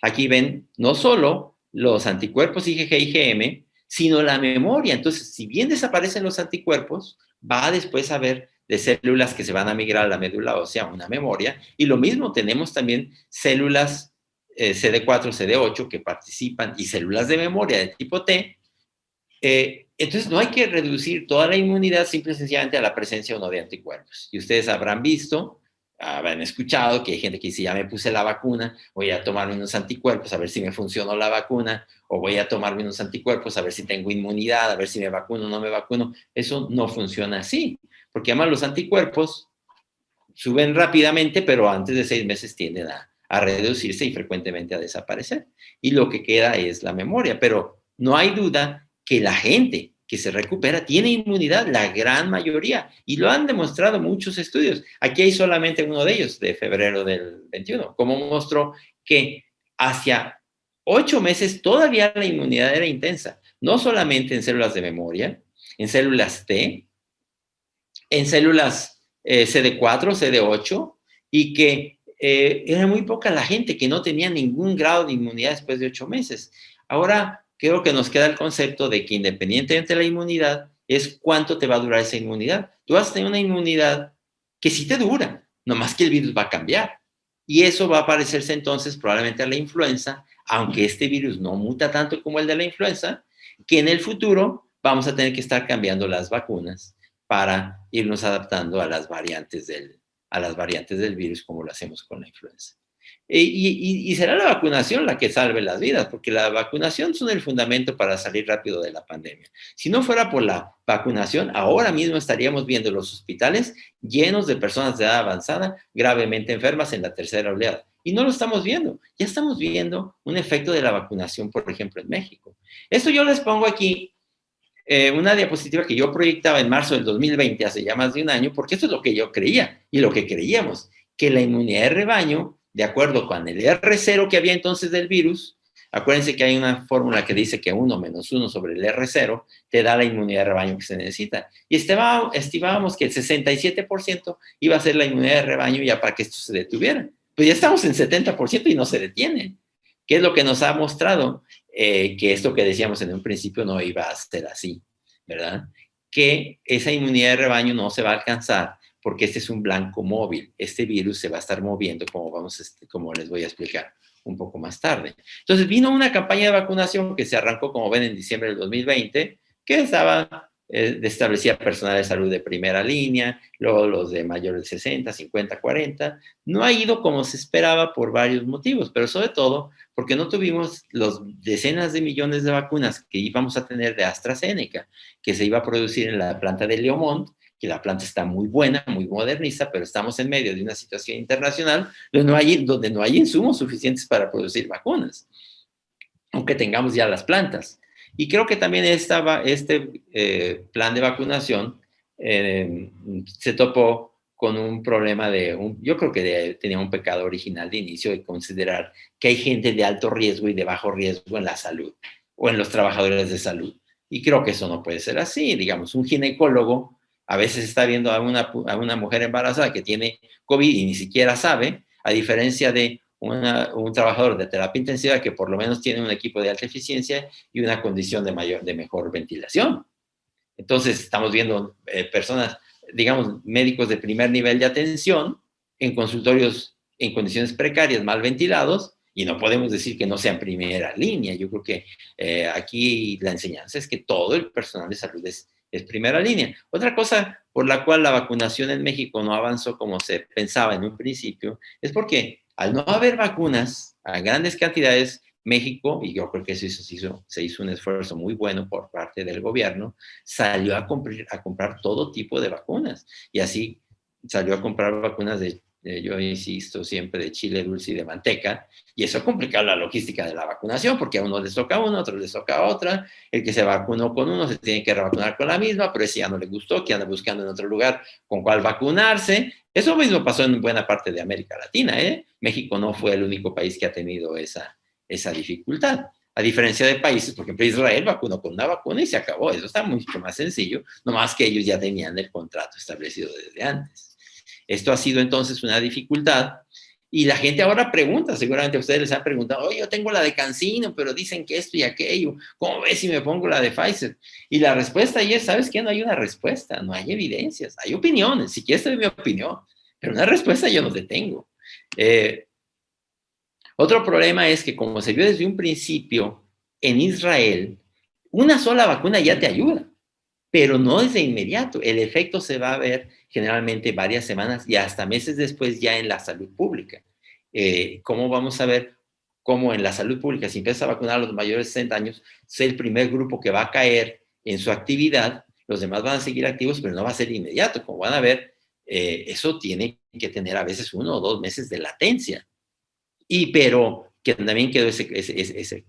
Aquí ven no solo los anticuerpos IgG y IgM, sino la memoria. Entonces, si bien desaparecen los anticuerpos, va después a haber de células que se van a migrar a la médula ósea, una memoria, y lo mismo tenemos también células CD4, CD8 que participan, y células de memoria de tipo T. Entonces, no hay que reducir toda la inmunidad simple y sencillamente a la presencia o no de anticuerpos. Y ustedes habrán visto, habrán escuchado que hay gente que dice, ya me puse la vacuna, voy a tomarme unos anticuerpos a ver si me funcionó la vacuna, o voy a tomarme unos anticuerpos a ver si tengo inmunidad, a ver si me vacuno o no me vacuno. Eso no funciona así, porque además los anticuerpos suben rápidamente, pero antes de 6 meses tienden a reducirse y frecuentemente a desaparecer. Y lo que queda es la memoria, pero no hay duda que la gente que se recupera tiene inmunidad, la gran mayoría, y lo han demostrado muchos estudios. Aquí hay solamente uno de ellos, de febrero del 21, como mostró que hacia 8 meses todavía la inmunidad era intensa, no solamente en células de memoria, en células T, en células CD4, CD8, y que era muy poca la gente que no tenía ningún grado de inmunidad después de 8 meses. Ahora creo que nos queda el concepto de que independientemente de la inmunidad, es cuánto te va a durar esa inmunidad. Tú vas a tener una inmunidad que sí te dura, nomás que el virus va a cambiar. Y eso va a parecerse entonces probablemente a la influenza, aunque este virus no muta tanto como el de la influenza, que en el futuro vamos a tener que estar cambiando las vacunas para irnos adaptando a las variantes del virus, como lo hacemos con la influenza. Y será la vacunación la que salve las vidas, porque la vacunación son el fundamento para salir rápido de la pandemia. Si no fuera por la vacunación, ahora mismo estaríamos viendo los hospitales llenos de personas de edad avanzada, gravemente enfermas en la tercera oleada. Y no lo estamos viendo. Ya estamos viendo un efecto de la vacunación, por ejemplo, en México. Esto yo les pongo aquí una diapositiva que yo proyectaba en marzo del 2020, hace ya más de un año, porque esto es lo que yo creía y lo que creíamos, que la inmunidad de rebaño, de acuerdo con el R0 que había entonces del virus, acuérdense que hay una fórmula que dice que 1 menos 1 sobre el R0 te da la inmunidad de rebaño que se necesita. Y estimábamos que el 67% iba a ser la inmunidad de rebaño ya para que esto se detuviera. Pues ya estamos en 70% y no se detiene. ¿Qué es lo que nos ha mostrado? Que esto que decíamos en un principio no iba a ser así, ¿verdad? Que esa inmunidad de rebaño no se va a alcanzar porque este es un blanco móvil. Este virus se va a estar moviendo como les voy a explicar un poco más tarde. Entonces vino una campaña de vacunación que se arrancó, como ven, en diciembre del 2020, que establecía personal de salud de primera línea, luego los de mayores de 60, 50, 40. No ha ido como se esperaba por varios motivos, pero sobre todo porque no tuvimos los decenas de millones de vacunas que íbamos a tener de AstraZeneca, que se iba a producir en la planta de Leomont, que la planta está muy buena, muy modernista, pero estamos en medio de una situación internacional donde no hay insumos suficientes para producir vacunas, aunque tengamos ya las plantas. Y creo que también este plan de vacunación se topó con un problema yo creo que tenía un pecado original de inicio de considerar que hay gente de alto riesgo y de bajo riesgo en la salud o en los trabajadores de salud. Y creo que eso no puede ser así. Digamos, un ginecólogo a veces está viendo a una mujer embarazada que tiene COVID y ni siquiera sabe, a diferencia de un trabajador de terapia intensiva que por lo menos tiene un equipo de alta eficiencia y una condición de mejor ventilación. Entonces, estamos viendo personas, digamos, médicos de primer nivel de atención en consultorios en condiciones precarias, mal ventilados, y no podemos decir que no sean primera línea. Yo creo que aquí la enseñanza es que todo el personal de salud es primera línea. Otra cosa por la cual la vacunación en México no avanzó como se pensaba en un principio es porque al no haber vacunas a grandes cantidades, México, y yo creo que se hizo un esfuerzo muy bueno por parte del gobierno, salió a comprar todo tipo de vacunas. Y así salió a comprar vacunas yo insisto siempre, de chile dulce y de manteca, y eso complica la logística de la vacunación, porque a uno les toca a otro les toca a otra, el que se vacunó con uno se tiene que revacunar con la misma, pero ese ya no le gustó, que anda buscando en otro lugar con cuál vacunarse. Eso mismo pasó en buena parte de América Latina, ¿eh? México no fue el único país que ha tenido esa dificultad. A diferencia de países, por ejemplo, Israel vacunó con una vacuna y se acabó. Eso está mucho más sencillo, nomás que ellos ya tenían el contrato establecido desde antes. Esto ha sido entonces una dificultad y la gente ahora pregunta, seguramente a ustedes les han preguntado, oye, yo tengo la de CanSino, pero dicen que esto y aquello, ¿cómo ves si me pongo la de Pfizer? Y la respuesta ahí es, ¿sabes qué? No hay una respuesta, no hay evidencias, hay opiniones, si quieres te doy mi opinión, pero una respuesta yo no te tengo. Otro problema es que como se vio desde un principio en Israel, una sola vacuna ya te ayuda, pero no es de inmediato. El efecto se va a ver generalmente varias semanas y hasta meses después ya en la salud pública. ¿Cómo vamos a ver cómo en la salud pública, si empieza a vacunar a los mayores de 60 años, es el primer grupo que va a caer en su actividad, los demás van a seguir activos, pero no va a ser inmediato. Como van a ver, eso tiene que tener a veces 1 o 2 meses de latencia. Pero que también quedó ese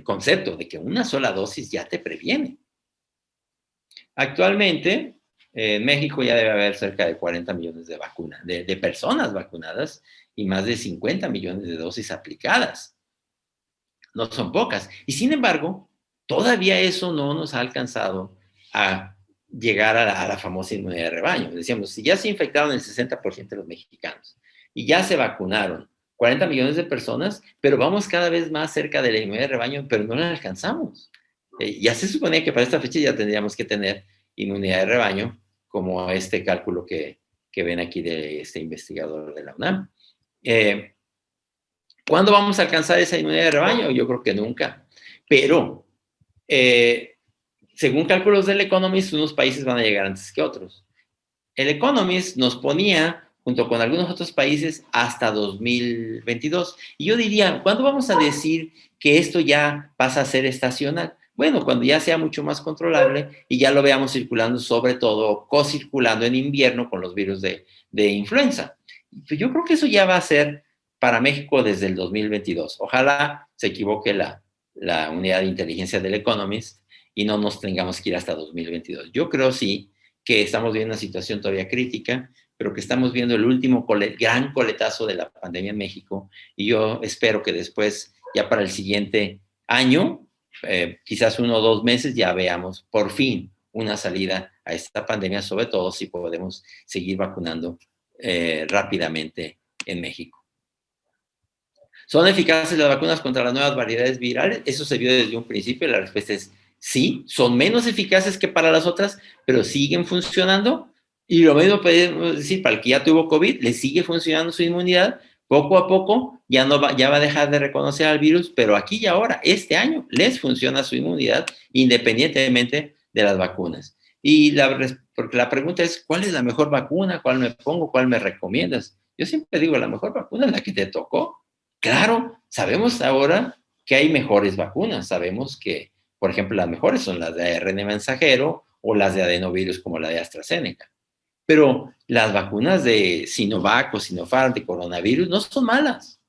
concepto de que una sola dosis ya te previene. Actualmente, en México ya debe haber cerca de 40 millones de vacunas, de personas vacunadas y más de 50 millones de dosis aplicadas. No son pocas. Y sin embargo, todavía eso no nos ha alcanzado a llegar a la famosa inmunidad de rebaño. Decíamos, si ya se infectaron el 60% de los mexicanos y ya se vacunaron 40 millones de personas, pero vamos cada vez más cerca de la inmunidad de rebaño, pero no la alcanzamos. Ya se suponía que para esta fecha ya tendríamos que tener inmunidad de rebaño, como este cálculo que ven aquí de este investigador de la UNAM. ¿Cuándo vamos a alcanzar esa inmunidad de rebaño? Yo creo que nunca. Pero, según cálculos del Economist, unos países van a llegar antes que otros. El Economist nos ponía, junto con algunos otros países, hasta 2022. Y yo diría, ¿cuándo vamos a decir que esto ya pasa a ser estacional? Bueno, cuando ya sea mucho más controlable y ya lo veamos circulando, sobre todo co-circulando en invierno con los virus de influenza. Pues yo creo que eso ya va a ser para México desde el 2022. Ojalá se equivoque la unidad de inteligencia del Economist y no nos tengamos que ir hasta 2022. Yo creo sí que estamos viendo una situación todavía crítica, pero que estamos viendo el último gran coletazo de la pandemia en México y yo espero que después, ya para el siguiente año, quizás 1 o 2 meses, ya veamos por fin una salida a esta pandemia, sobre todo si podemos seguir vacunando rápidamente en México. ¿Son eficaces las vacunas contra las nuevas variedades virales? Eso se vio desde un principio, la respuesta es sí, son menos eficaces que para las otras, pero siguen funcionando. Y lo mismo podemos decir, para el que ya tuvo COVID, le sigue funcionando su inmunidad, Poco a poco ya, ya va a dejar de reconocer al virus, pero aquí y ahora, este año, les funciona su inmunidad independientemente de las vacunas. Y porque la pregunta es, ¿cuál es la mejor vacuna? ¿Cuál me pongo? ¿Cuál me recomiendas? Yo siempre digo, la mejor vacuna es la que te tocó. Claro, sabemos ahora que hay mejores vacunas. Sabemos que, por ejemplo, las mejores son las de ARN mensajero o las de adenovirus como la de AstraZeneca. Pero las vacunas de Sinovac o Sinopharm de coronavirus no son malas.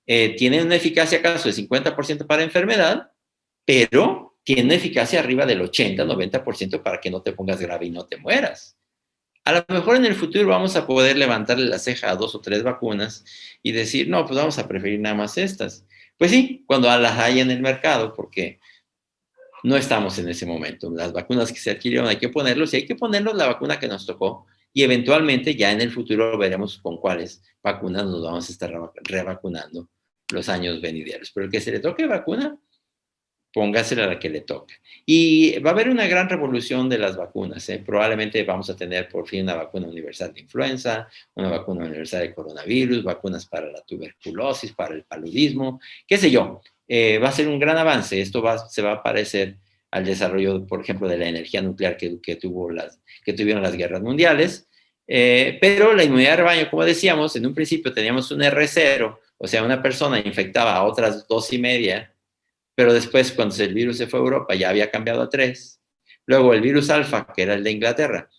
Tienen una eficacia acaso de 50% para enfermedad, pero tienen una eficacia arriba del 80-90% para que no te pongas grave y no te mueras. A lo mejor en el futuro vamos a poder levantarle la ceja a 2 o 3 vacunas y decir, no, pues vamos a preferir nada más estas. Pues sí, cuando las haya en el mercado, porque no estamos en ese momento. Las vacunas que se adquirieron hay que ponerlos y hay que ponernos la vacuna que nos tocó y eventualmente ya en el futuro veremos con cuáles vacunas nos vamos a estar revacunando los años venideros. Pero el que se le toque vacuna, póngasela a la que le toque. Y va a haber una gran revolución de las vacunas. Probablemente vamos a tener por fin una vacuna universal de influenza, una vacuna universal de coronavirus, vacunas para la tuberculosis, para el paludismo, qué sé yo. Va a ser un gran avance. Esto se va a parecer al desarrollo, por ejemplo, de la energía nuclear que tuvieron las guerras mundiales. Pero la inmunidad de rebaño, como decíamos, en un principio teníamos un R0, o sea, una persona infectaba a otras 2,5, pero después, cuando el virus se fue a Europa, ya había cambiado a 3. Luego, el virus alfa, que era el de Inglaterra,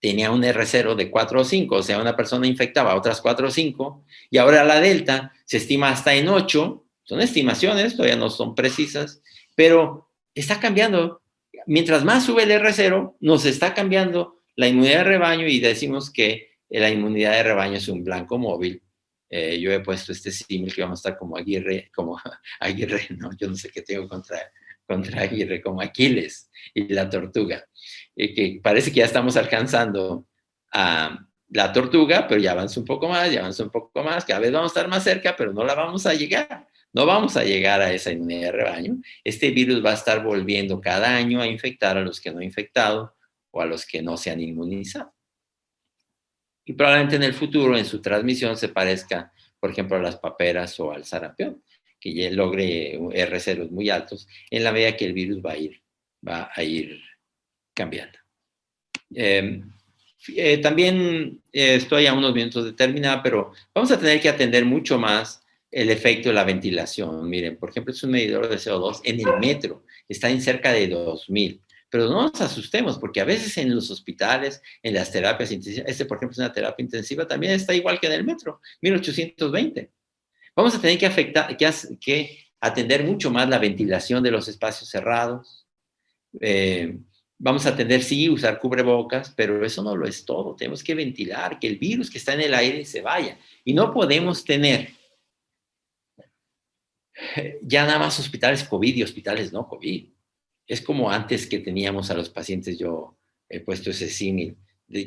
tenía un R0 de 4 o 5, o sea, una persona infectaba a otras 4 o 5, y ahora la delta se estima hasta en 8. Son estimaciones, todavía no son precisas, pero está cambiando. Mientras más sube el R0, nos está cambiando la inmunidad de rebaño y decimos que la inmunidad de rebaño es un blanco móvil. Yo he puesto este símil que vamos a estar como Aguirre, no, yo no sé qué tengo contra Aguirre, como Aquiles y la tortuga, que parece que ya estamos alcanzando a la tortuga, pero ya avanza un poco más, cada vez vamos a estar más cerca, pero no la vamos a llegar, no vamos a llegar a esa inmunidad de rebaño. Este virus va a estar volviendo cada año a infectar a los que no han infectado o a los que no se han inmunizado. Y probablemente en el futuro, en su transmisión, se parezca, por ejemplo, a las paperas o al sarampión, que ya logre R0 muy altos, en la medida que el virus va a ir cambiando. También estoy a unos minutos de terminar, pero vamos a tener que atender mucho más el efecto de la ventilación. Miren, por ejemplo, es un medidor de CO2 en el metro, está en cerca de 2000. Pero no nos asustemos, porque a veces en los hospitales, en las terapias intensivas, por ejemplo es una terapia intensiva, también está igual que en el metro, 1820. Vamos a tener que atender mucho más la ventilación de los espacios cerrados. Vamos a atender, sí, usar cubrebocas, pero eso no lo es todo. Tenemos que ventilar, que el virus que está en el aire se vaya. Y no podemos tener ya nada más hospitales COVID y hospitales no COVID. Es como antes que teníamos a los pacientes, yo he puesto ese símil,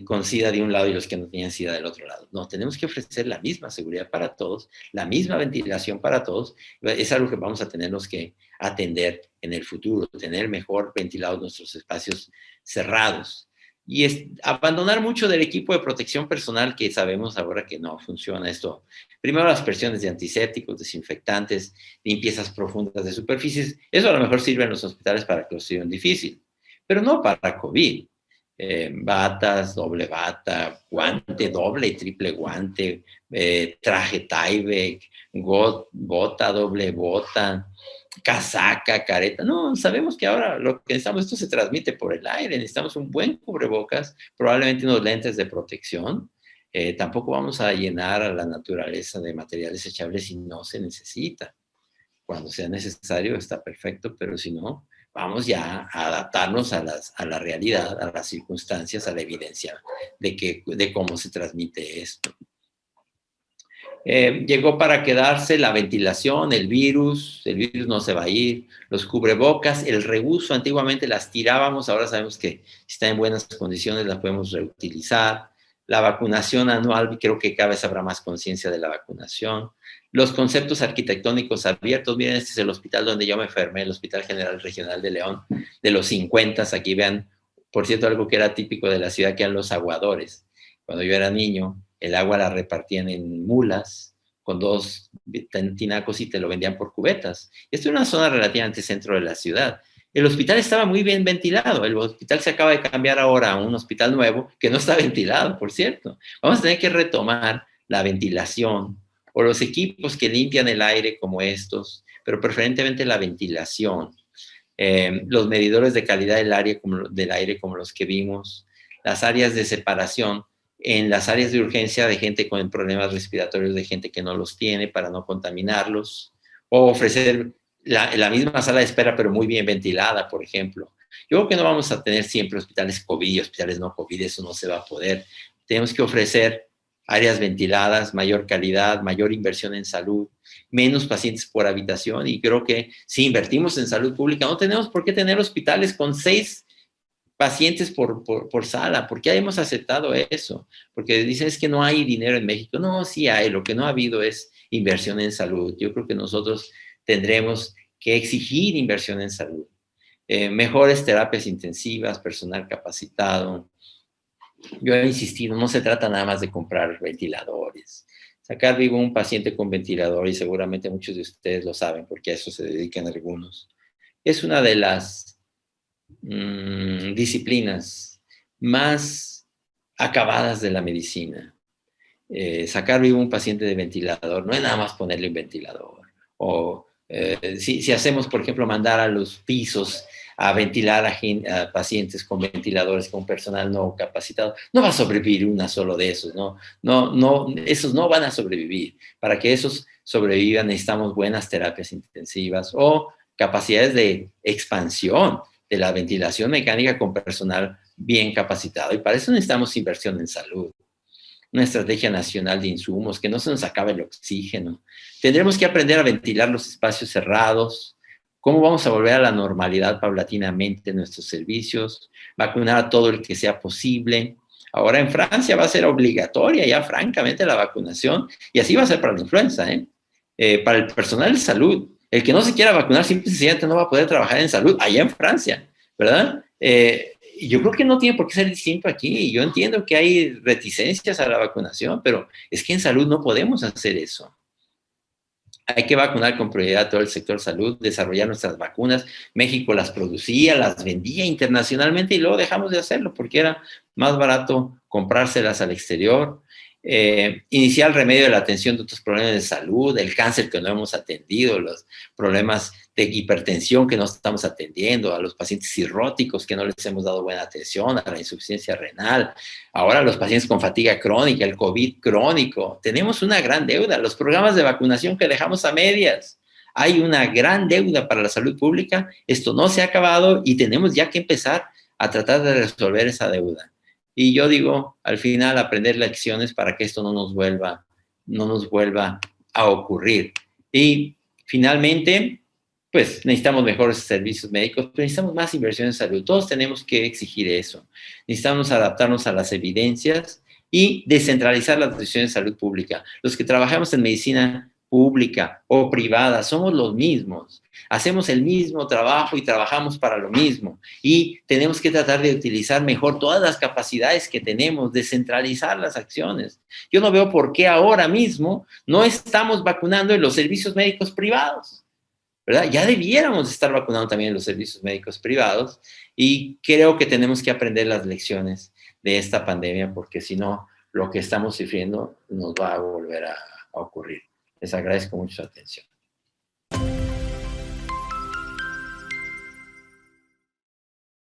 con SIDA de un lado y los que no tenían SIDA del otro lado. No, tenemos que ofrecer la misma seguridad para todos, la misma ventilación para todos. Es algo que vamos a tenernos que atender en el futuro, tener mejor ventilados nuestros espacios cerrados. Y abandonar mucho del equipo de protección personal que sabemos ahora que no funciona esto. Primero las aspersiones de antisépticos, desinfectantes, limpiezas profundas de superficies. Eso a lo mejor sirve en los hospitales para eclosión difícil, pero no para COVID. Batas, doble bata, guante, doble y triple guante, traje Tyvek, bota, doble bota, casaca, careta. No, sabemos que ahora lo que necesitamos, esto se transmite por el aire, necesitamos un buen cubrebocas, probablemente unos lentes de protección. Tampoco vamos a llenar a la naturaleza de materiales desechables si no se necesita. Cuando sea necesario está perfecto, pero si no, vamos ya a adaptarnos a la realidad, a las circunstancias, a la evidencia de cómo se transmite esto. Llegó para quedarse la ventilación, el virus no se va a ir, los cubrebocas, el reuso, antiguamente las tirábamos, ahora sabemos que si están en buenas condiciones las podemos reutilizar. La vacunación anual, creo que cada vez habrá más conciencia de la vacunación. Los conceptos arquitectónicos abiertos, miren, este es el hospital donde yo me enfermé, el Hospital General Regional de León, de los 50, aquí vean, por cierto, algo que era típico de la ciudad, que eran los aguadores. Cuando yo era niño, el agua la repartían en mulas con 2 tinacos y te lo vendían por cubetas. Esto es una zona relativamente centro de la ciudad. El hospital estaba muy bien ventilado. El hospital se acaba de cambiar ahora a un hospital nuevo que no está ventilado, por cierto. Vamos a tener que retomar la ventilación o los equipos que limpian el aire como estos, pero preferentemente la ventilación. Los medidores de calidad del aire como los que vimos, las áreas de separación en las áreas de urgencia de gente con problemas respiratorios, de gente que no los tiene para no contaminarlos, o ofrecer la misma sala de espera pero muy bien ventilada, por ejemplo. Yo creo que no vamos a tener siempre hospitales COVID y hospitales no COVID, eso no se va a poder. Tenemos que ofrecer áreas ventiladas, mayor calidad, mayor inversión en salud, menos pacientes por habitación, y creo que si invertimos en salud pública no tenemos por qué tener hospitales con 6 pacientes por sala. ¿Por qué hemos aceptado eso? Porque dicen es que no hay dinero en México. No, sí hay, lo que no ha habido es inversión en salud. Yo creo que nosotros tendremos que exigir inversión en salud. Mejores terapias intensivas, personal capacitado. Yo he insistido, no se trata nada más de comprar ventiladores. Sacar vivo un paciente con ventilador, y seguramente muchos de ustedes lo saben porque a eso se dedican algunos, es una de las disciplinas más acabadas de la medicina. Sacar vivo un paciente de ventilador no es nada más ponerle un ventilador. O si hacemos, por ejemplo, mandar a los pisos a ventilar a pacientes con ventiladores, con personal no capacitado, no va a sobrevivir una solo de esos, esos no van a sobrevivir. Para que esos sobrevivan necesitamos buenas terapias intensivas o capacidades de expansión de la ventilación mecánica con personal bien capacitado. Y para eso necesitamos inversión en salud. Una estrategia nacional de insumos, que no se nos acabe el oxígeno. Tendremos que aprender a ventilar los espacios cerrados. ¿Cómo vamos a volver a la normalidad paulatinamente en nuestros servicios? Vacunar a todo el que sea posible. Ahora en Francia va a ser obligatoria ya francamente la vacunación, y así va a ser para la influenza, para el personal de salud. El que no se quiera vacunar simplemente no va a poder trabajar en salud allá en Francia, ¿verdad? Yo creo que no tiene por qué ser distinto aquí. Yo entiendo que hay reticencias a la vacunación, pero es que en salud no podemos hacer eso. Hay que vacunar con prioridad a todo el sector salud, desarrollar nuestras vacunas. México las producía, las vendía internacionalmente y luego dejamos de hacerlo porque era más barato comprárselas al exterior. Iniciar el remedio de la atención de otros problemas de salud, el cáncer que no hemos atendido, los problemas de hipertensión que no estamos atendiendo, a los pacientes cirróticos que no les hemos dado buena atención, a la insuficiencia renal, ahora los pacientes con fatiga crónica, el COVID crónico. Tenemos una gran deuda, los programas de vacunación que dejamos a medias. Hay una gran deuda para la salud pública, esto no se ha acabado y tenemos ya que empezar a tratar de resolver esa deuda. Y yo digo, al final, aprender lecciones para que esto no nos vuelva a ocurrir. Y finalmente, pues necesitamos mejores servicios médicos, pero necesitamos más inversión en salud. Todos tenemos que exigir eso. Necesitamos adaptarnos a las evidencias y descentralizar las decisiones de salud pública. Los que trabajamos en medicina pública o privada somos los mismos. Hacemos el mismo trabajo y trabajamos para lo mismo. Y tenemos que tratar de utilizar mejor todas las capacidades que tenemos, descentralizar las acciones. Yo no veo por qué ahora mismo no estamos vacunando en los servicios médicos privados, ¿verdad? Ya debiéramos estar vacunando también en los servicios médicos privados, y creo que tenemos que aprender las lecciones de esta pandemia, porque si no, lo que estamos sufriendo nos va a volver a ocurrir. Les agradezco mucho su atención.